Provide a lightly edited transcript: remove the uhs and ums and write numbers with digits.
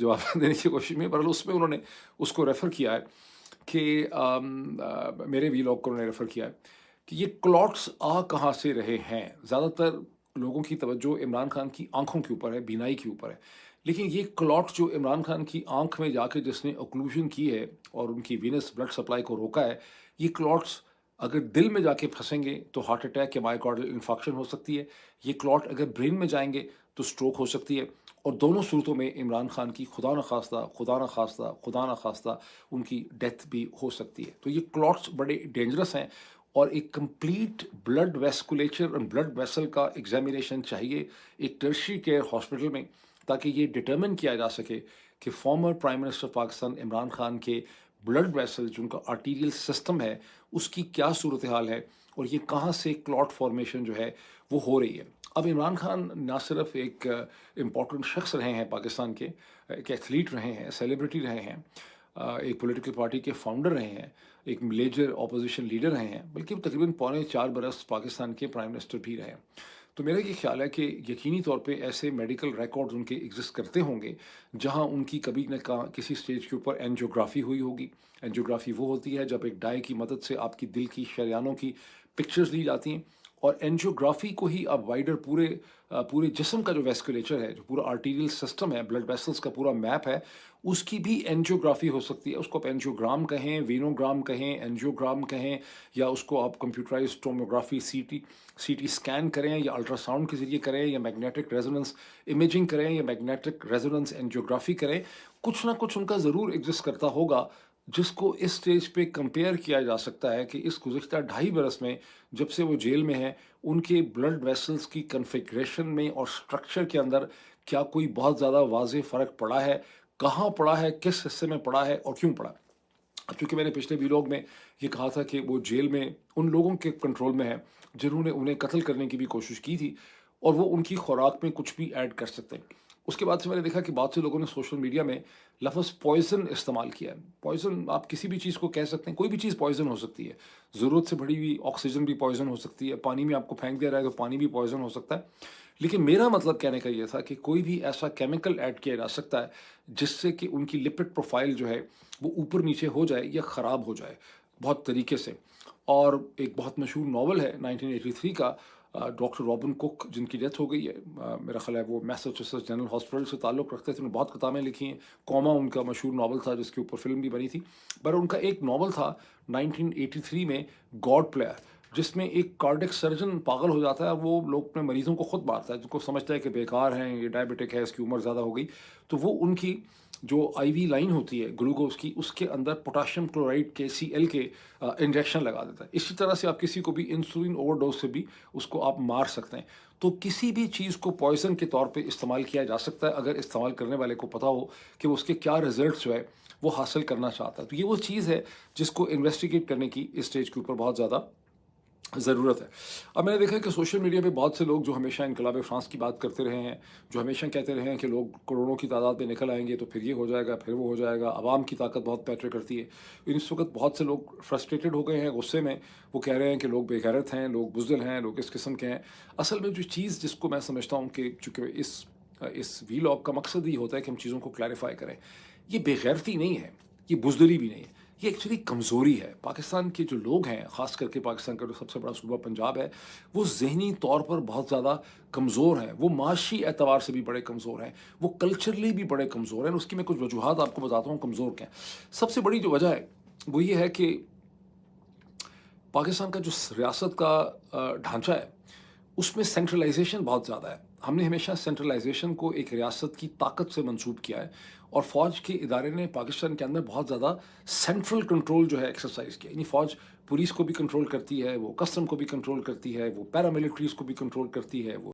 जवाब देने की कोशिश में, बहरहाल उसमें उन्होंने उसको रेफ़र किया है कि मेरे वीलॉग को उन्होंने रेफ़र किया है कि ये क्लॉट्स आ कहाँ से रहे हैं। ज़्यादातर लोगों की तवज्जो इमरान खान की आँखों के ऊपर है, बीनाई के ऊपर है। लेकिन ये क्लॉट जो इमरान खान की आँख में जाके जिसने ऑक्लूज़न की है और उनकी वीनस ब्लड सप्लाई को रोका है, ये क्लॉट्स अगर दिल में जाके फँसेंगे तो हार्ट अटैक या मायोकार्डियल इन्फार्क्शन हो सकती है। ये क्लॉट अगर ब्रेन में जाएँगे तो स्ट्रोक हो सकती है। और दोनों सूरतों में इमरान खान की खुदा न खास्ता, खुदा न खास्ता, खुदा न खास्ता उनकी डेथ भी हो सकती है। तो ये क्लॉट्स बड़े डेंजरस हैं और एक कंप्लीट ब्लड वेस्कुलेचर और ब्लड वेसल का एग्ज़ामिनेशन चाहिए एक टर्शियरी केयर हॉस्पिटल में, ताकि ये डिटरमिन किया जा सके कि former prime minister Pakistan Imran Khan के ब्लड वेसल जो उनका आर्टीरियल सिस्टम है, उसकी क्या सूरत हाल है और ये कहाँ से क्लॉट फॉर्मेशन जो है वो हो रही है। अब इमरान खान ना सिर्फ एक इम्पॉर्टेंट शख्स रहे हैं पाकिस्तान के, एक एथलीट रहे हैं, सेलिब्रिटी रहे हैं, एक पॉलिटिकल पार्टी के फाउंडर रहे हैं, एक मेजर ऑपोजिशन लीडर रहे हैं, बल्कि तकरीबन पौने 4 बरस पाकिस्तान के प्राइम मिनिस्टर भी रहे हैं। तो मेरा ये ख्याल है कि यकीनी तौर पे ऐसे मेडिकल रिकॉर्ड्स उनके एग्जिस्ट करते होंगे, जहाँ उनकी कभी न किसी स्टेज के ऊपर एंजियोग्राफी हुई होगी। एंजियोग्राफी वो होती है जब एक डाई की मदद से आपकी दिल की शरेयानों की पिक्चर्स ली जाती हैं, और एंजियोग्राफी को ही अब वाइडर पूरे जिस्म का जो वेस्कुलेचर है, जो पूरा आर्टीरियल सिस्टम है, ब्लड वेसल्स का पूरा मैप है, उसकी भी एंजियोग्राफी हो सकती है। उसको आप एंजियोग्राम कहें, वेनोग्राम कहें, एंजियोग्राम कहें, या उसको आप कंप्यूटराइज्ड टोमोग्राफी सीटी स्कैन करें, या अल्ट्रासाउंड के ज़रिए करें, या मैग्नेटिक रेजोनेंस इमेजिंग करें, या मैग्नेटिक रेजोनेंस एंजियोग्राफी करें, कुछ ना कुछ उनका ज़रूर एग्जिस्ट करता होगा, जिसको इस स्टेज पे कंपेयर किया जा सकता है कि इस गुज़िश्ता ढाई बरस में, जब से वो जेल में हैं, उनके ब्लड वेसल्स की कॉन्फ़िगरेशन में और स्ट्रक्चर के अंदर क्या कोई बहुत ज़्यादा वाज़ेह फ़र्क पड़ा है? कहाँ पड़ा है? किस हिस्से में पड़ा है और क्यों पड़ा? अब चूँकि मैंने पिछले व्लॉग में ये कहा था कि वो जेल में उन लोगों के कंट्रोल में है, जिन्होंने उन्हें कत्ल करने की भी कोशिश की थी, और वो उनकी खुराक में कुछ भी ऐड कर सकते हैं। उसके बाद से मैंने देखा कि बहुत से लोगों ने सोशल मीडिया में लफ़्ज़ पॉइज़न इस्तेमाल किया है। पॉइज़न आप किसी भी चीज़ को कह सकते हैं, कोई भी चीज़ पॉइज़न हो सकती है। ज़रूरत से बढ़ी हुई ऑक्सीजन भी पॉइज़न हो सकती है, पानी में आपको फेंक दिया रहा है तो पानी भी पॉइज़न हो सकता है। लेकिन मेरा मतलब कहने का ये था कि कोई भी ऐसा केमिकल ऐड किया जा सकता है, जिससे कि उनकी लिपिड प्रोफ़ाइल जो है, वो ऊपर-नीचे हो जाए या ख़राब हो जाए, बहुत तरीके से। और एक बहुत मशहूर नॉवल है 1983 का, डॉक्टर रॉबिन कुक जिनकी डेथ हो गई है, मेरा ख़्याल है वो मैसाचुसेट्स जनरल हॉस्पिटल से ताल्लुक़ रखते थे, उन्होंने बहुत किताबें लिखी हैं। कॉमा उनका मशहूर नॉवल था जिसके ऊपर फ़िल्म भी बनी थी। पर उनका एक नॉवल था 1983 में, गॉड प्लेयर, जिसमें एक कार्डियक सर्जन पागल हो जाता है, वो लोग अपने मरीज़ों को खुद मारता है, जिनको समझता है कि बेकार हैं, ये डायबिटिक है, इसकी उम्र ज़्यादा हो गई। तो वो उनकी जो आईवी लाइन होती है ग्लूकोज़ की, उसके अंदर पोटेशियम क्लोराइड KCl के इंजेक्शन लगा देता है। इसी तरह से आप किसी को भी इंसुलिन ओवरडोज़ से भी उसको आप मार सकते हैं। तो किसी भी चीज़ को पॉइज़न के तौर पे इस्तेमाल किया जा सकता है, अगर इस्तेमाल करने वाले को पता हो कि वो उसके क्या रिज़ल्ट्स जो है वो हासिल करना चाहता है। तो ये वो चीज़ है जिसको इन्वेस्टिगेट करने की इस स्टेज के ऊपर बहुत ज़्यादा ज़रूरत है। अब मैंने देखा है कि सोशल मीडिया पे बहुत से लोग जो हमेशा इनकलाब फ्रांस की बात करते रहे हैं, जो हमेशा कहते रहे हैं कि लोग करोड़ों की तादाद में निकल आएँगे तो फिर ये हो जाएगा, फिर वो हो जाएगा, अवाम की ताकत बहुत मैटर करती है। इस वक़्त बहुत से लोग फ्रस्ट्रेटेड हो गए हैं, गुस्से में, वो कह रहे हैं कि लोग बेगैरत हैं, लोग बुज़दिल हैं, लोग इस किस्म के हैं। असल में जो चीज़ जिसको मैं समझता हूँ कि चूँकि इस वीलॉग का मकसद ही होता है कि हम चीज़ों को क्लैरिफ़ाई करें। ये बेगैरती नहीं है, ये बुज़दिली भी नहीं है। ये एक्चुअली कमज़ोरी है। पाकिस्तान के जो लोग हैं, ख़ास करके पाकिस्तान का जो सबसे बड़ा सूबा पंजाब है, वो ज़हनी तौर पर बहुत ज़्यादा कमज़ोर हैं। वो माशी एतबार से भी बड़े कमज़ोर हैं। वो कल्चरली भी बड़े कमज़ोर हैं। उसकी मैं कुछ वजूहात आपको बताता हूँ कमज़ोर क्या हैं। सबसे बड़ी जो वजह है, वो ये है कि पाकिस्तान का जो रियासत का ढांचा है, उसमें सेंट्रलाइजेशन बहुत ज़्यादा है। हमने हमेशा सेंट्रलाइजेशन को एक रियासत की ताकत से मंसूब किया है, और फ़ौज के इदारे ने पाकिस्तान के अंदर बहुत ज़्यादा सेंट्रल कंट्रोल जो है एक्सरसाइज किया। यानी फ़ौज पुलिस को भी कंट्रोल करती है, वो कस्टम को भी कंट्रोल करती है, वो पैरामिलिट्रीज़ को भी कंट्रोल करती है, वो